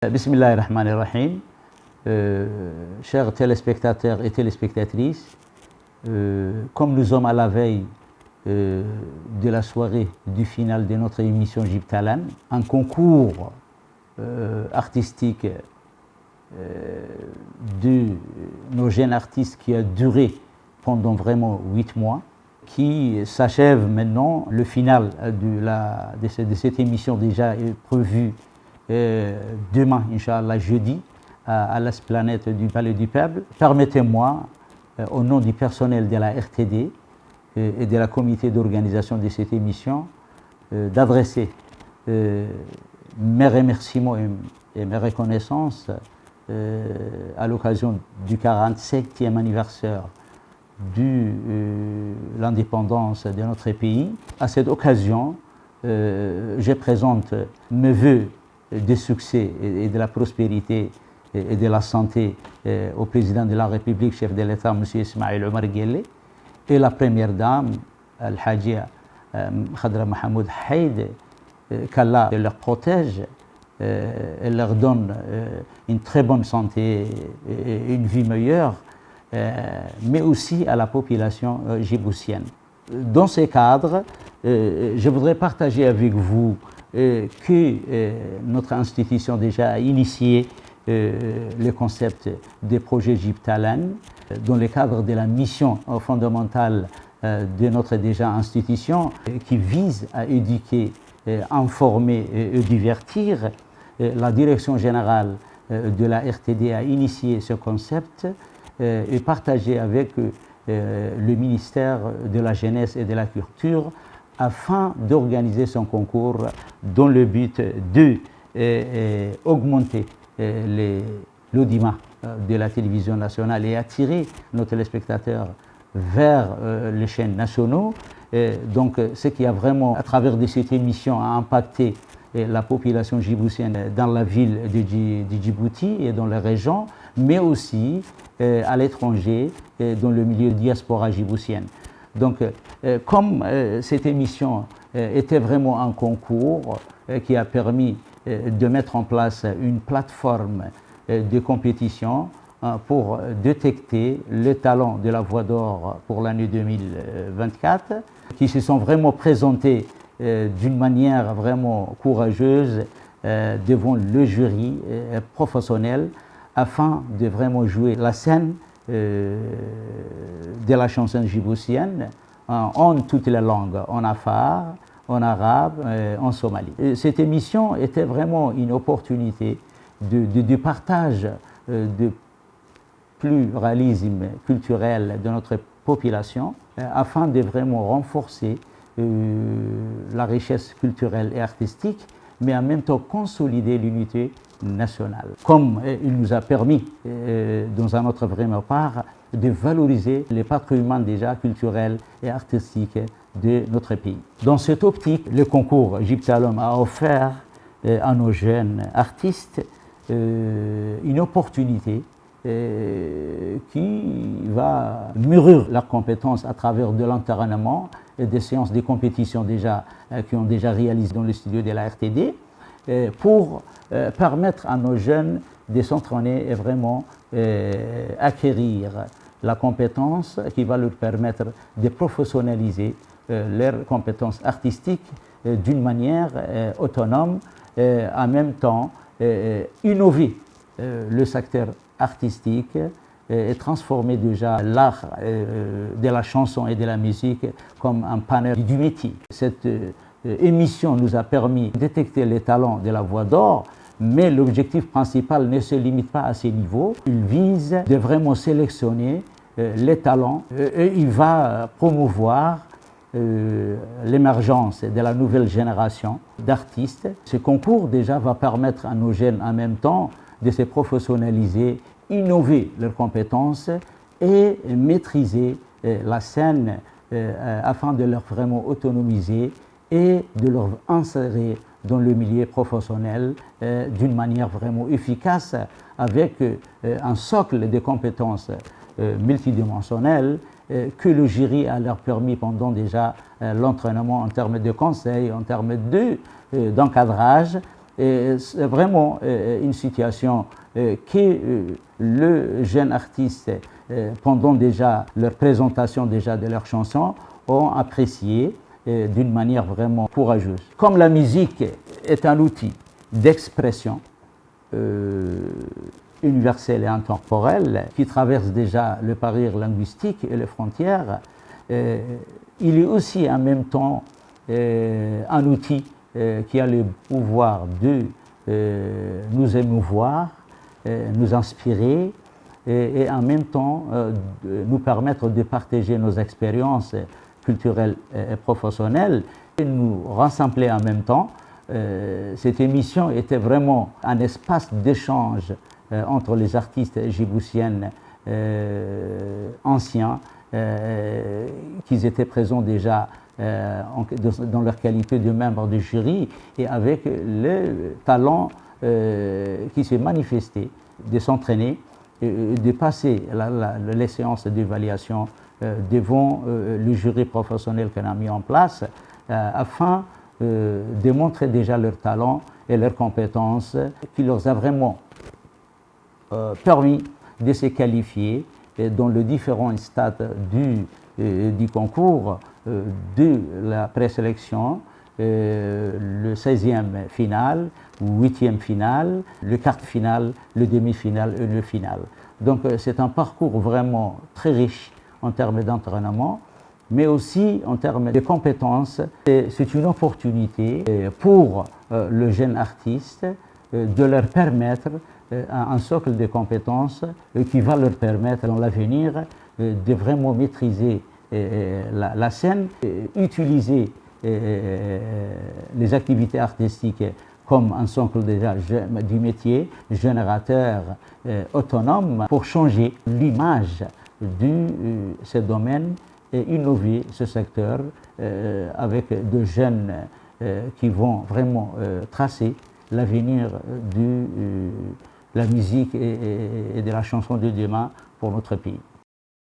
Bismillahirrahmanirrahim. Chers téléspectateurs et téléspectatrices, comme nous sommes à la veille de la soirée du final de notre émission Jibtalan, un concours artistique de nos jeunes artistes qui a duré pendant vraiment 8 mois, qui s'achève maintenant. Le final de cette émission déjà est prévu demain, Inch'Allah, jeudi, à l'esplanade du Palais du Peuple. Permettez-moi, au nom du personnel de la RTD et de la comité d'organisation de cette émission, d'adresser mes remerciements et mes reconnaissances à l'occasion du 47e anniversaire de l'indépendance de notre pays. À cette occasion, je présente mes vœux de succès et de la prospérité et de la santé au président de la République, chef de l'État, M. Ismaïl Omar Guelleh, et la première dame, Al-Hajia Khadra Mahmoud Haïd, qu'Allah leur protège et leur donne une très bonne santé et une vie meilleure, mais aussi à la population djiboutienne. Dans ce cadre, je voudrais partager avec vous que notre institution déjà a initié le concept des projets Jibtalan dans le cadre de la mission fondamentale de notre déjà institution qui vise à éduquer, informer et divertir. La direction générale de la RTD a initié ce concept et partagé avec le ministère de la Jeunesse et de la Culture afin d'organiser son concours dans le but d'augmenter l'audimat de la télévision nationale et attirer nos téléspectateurs vers les chaînes nationaux. Donc, ce qui a vraiment, à travers de cette émission, a impacté la population djiboutienne dans la ville de Djibouti et dans les régions, mais aussi à l'étranger, dans le milieu diaspora djiboutienne. Donc, comme cette émission était vraiment un concours qui a permis de mettre en place une plateforme de compétition pour détecter les talents de la Voix d'Or pour l'année 2024, qui se sont vraiment présentés d'une manière vraiment courageuse devant le jury professionnel afin de vraiment jouer la scène de la chanson djiboutienne en toutes les langues, en afar, en arabe, en somali. Cette émission était vraiment une opportunité de partage de pluralisme culturel de notre population afin de vraiment renforcer la richesse culturelle et artistique, mais en même temps consolider l'unité nationale. Comme il nous a permis, dans un autre vraiment part, de valoriser le patrimoine déjà culturel et artistique de notre pays. Dans cette optique, le concours Jibtalan a offert à nos jeunes artistes une opportunité qui va mûrir leurs compétences à travers de l'entraînement et des séances de compétition déjà, qui ont déjà réalisé dans le studio de la RTD, pour permettre à nos jeunes de s'entraîner et vraiment acquérir la compétence qui va leur permettre de professionnaliser leurs compétences artistiques d'une manière autonome, en même temps innover le secteur artistique et transformer déjà l'art de la chanson et de la musique comme un panel du métier. Cette émission nous a permis de détecter les talents de la Voix d'Or, mais l'objectif principal ne se limite pas à ces niveaux. Il vise de vraiment sélectionner les talents et il va promouvoir l'émergence de la nouvelle génération d'artistes. Ce concours déjà va permettre à nos jeunes en même temps de se professionnaliser, innover leurs compétences et maîtriser la scène afin de leur vraiment autonomiser et de leur insérer dans le milieu professionnel d'une manière vraiment efficace avec un socle de compétences multidimensionnelles que le jury a leur permis pendant déjà l'entraînement en termes de conseils, en termes d'encadrage c'est vraiment une situation que le jeune artiste, pendant déjà leur présentation déjà de leurs chansons, ont apprécié d'une manière vraiment courageuse. Comme la musique est un outil d'expression universelle et intemporelle qui traverse déjà le parcours linguistique et les frontières, il est aussi en même temps un outil qui a le pouvoir de nous émouvoir, nous inspirer et en même temps nous permettre de partager nos expériences culturelles et professionnelles et nous rassembler en même temps. Cette émission était vraiment un espace d'échange entre les artistes djiboutiennes anciens qui étaient présents déjà dans leur qualité de membres du jury et avec le talent qui s'est manifesté de s'entraîner et de passer les séances d'évaluation devant le jury professionnel qu'on a mis en place afin de montrer déjà leur talent et leurs compétences qui leur a vraiment permis de se qualifier dans les différents stades du concours, de la présélection, le 16e final, 8e final, le quart final, le demi-final et le final. Donc c'est un parcours vraiment très riche en termes d'entraînement, mais aussi en termes de compétences. C'est une opportunité pour le jeune artiste de leur permettre un socle de compétences qui va leur permettre dans l'avenir de vraiment maîtriser la scène, utiliser les activités artistiques comme un socle déjà du métier, générateur autonome, pour changer l'image de ce domaine et innover ce secteur avec de jeunes qui vont vraiment tracer l'avenir de la musique et de la chanson de demain pour notre pays.